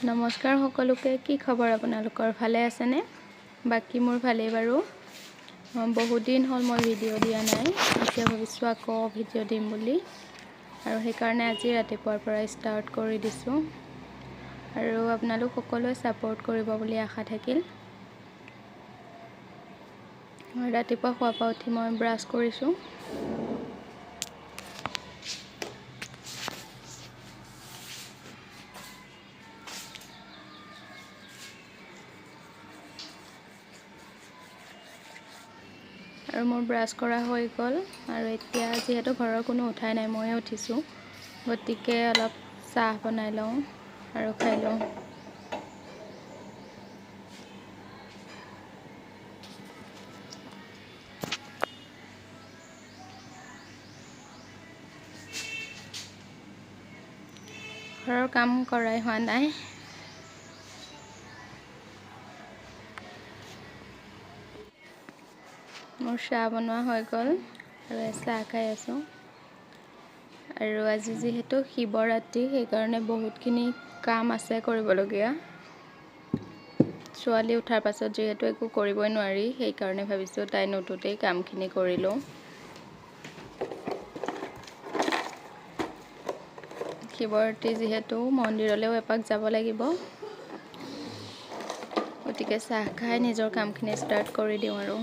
নমস্কাৰ সকলোকে। কি খবৰ আপোনালোকৰ? ভালে আছেনে? বাকী মোৰ ভালেই বাৰু। বহুত দিন হ'ল মই ভিডিঅ' দিয়া নাই। এতিয়া ভাবিছোঁ আকৌ ভিডিঅ' দিম বুলি, আৰু সেইকাৰণে আজি ৰাতিপুৱাৰ পৰা ষ্টাৰ্ট কৰি দিছোঁ। আৰু আপোনালোক সকলোৱে ছাপোৰ্ট কৰিব বুলি আশা থাকিল। ৰাতিপুৱা শুৱাৰ পৰা উঠি মই ব্ৰাছ কৰিছোঁ। আৰু মোৰ ব্ৰাছ কৰা হৈ গ'ল, আৰু এতিয়া যিহেতু ঘৰৰ কোনো উঠাই নাই, ময়ে উঠিছোঁ, গতিকে অলপ চাহ বনাই লওঁ আৰু খাই লওঁ। ঘৰৰ কাম কৰাই হোৱা নাই। মোৰ চাহ বনোৱা হৈ গ'ল আৰু চাহ খাই আছোঁ। আৰু আজি যিহেতু শিৱৰাত্ৰি, সেইকাৰণে বহুতখিনি কাম আছে কৰিবলগীয়া। ছোৱালী উঠাৰ পাছত যিহেতু একো কৰিবই নোৱাৰি, সেইকাৰণে ভাবিছোঁ তাই নুঠোতেই কামখিনি কৰি লওঁ। শিৱৰাত্ৰি যিহেতু মন্দিৰলৈও এপাক যাব লাগিব, গতিকে চাহ খাই নিজৰ কামখিনি ষ্টাৰ্ট কৰি দিওঁ আৰু।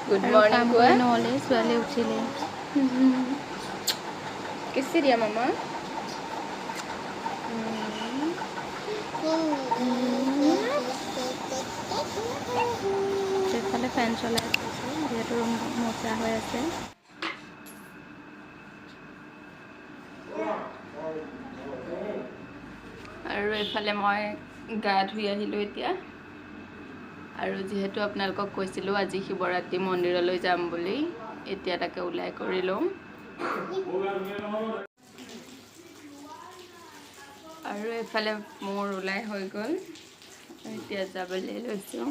गुड मॉर्निंग कोई নহ'লে ছোৱালী উঠিলে। किससे दिया मम्मा? এইফালে ফেন চলাই থৈছোঁ, যিহেতু ৰুম মোচা হৈ আছে। আৰু এইফালে মই গা ধুই আহিলোঁ এতিয়া। আৰু যিহেতু আপোনালোকক কৈছিলোঁ আজি শিৱৰাত্ৰি মন্দিৰলৈ যাম বুলি, এতিয়া তাকে ওলাই কৰি লওঁ। আৰু এইফালে মোৰ ওলাই হৈ গ'ল, এতিয়া যাবলৈ লৈছোঁ।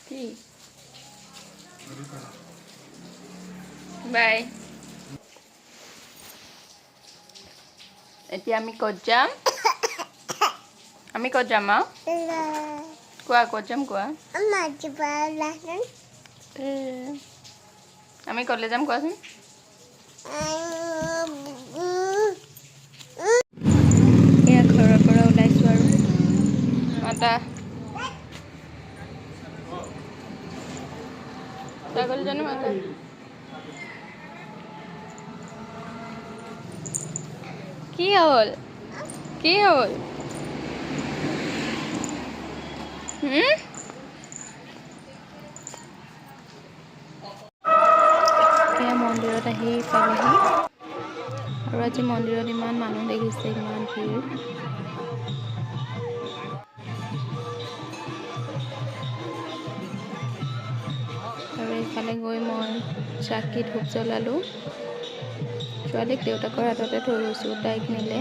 কি বাই। এতিয়া আমি ক'ত যাম? আমি ক'ত যাম? কোৱা, ক'ত যাম কোৱা। আমি ক'লৈ যাম কোৱাচোন। এয়া ঘৰৰ পৰা ওলাইছোঁ আৰু মাতা ছাগলীজনী মাতা। কি হ'ল? কি হ'ল? এয়া মন্দিৰত আহি পালোহি, আৰু আজি মন্দিৰত ইমান মানুহ দেখিছে, ইমান ভিৰ। আৰু এইফালে গৈ মই চাকি ধূপ জ্বলালোঁ। ছোৱালীক দেউতাকৰ হাততে থৈ গৈছোঁ, তাইক নিলে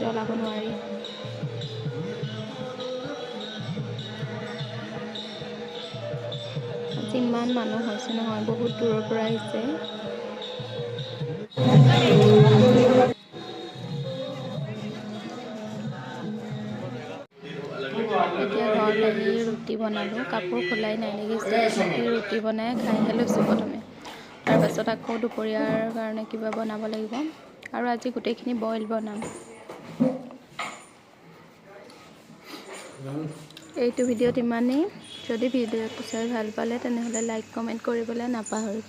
জ্বলাব নোৱাৰি। আজি ইমান মানুহ হৈছে নহয়, বহুত দূৰৰ পৰা আহিছে। এতিয়া ঘৰত আহি ৰুটি বনালোঁ, কাপোৰ খোলাই নাই দেখিছে। ৰুটি বনাই খাইহে লৈছোঁ প্ৰথমে, তাৰপাছত আকৌ দুপৰীয়াৰ কাৰণে কিবা বনাব লাগিব। আৰু আজি গোটেইখিনি বইল বনাম। এইটো ভিডিঅ'ত ইমানেই। যদি ভিডিঅ'টো চাই ভাল পালে তেনেহ'লে লাইক কমেণ্ট কৰিবলৈ নাপাহৰিব।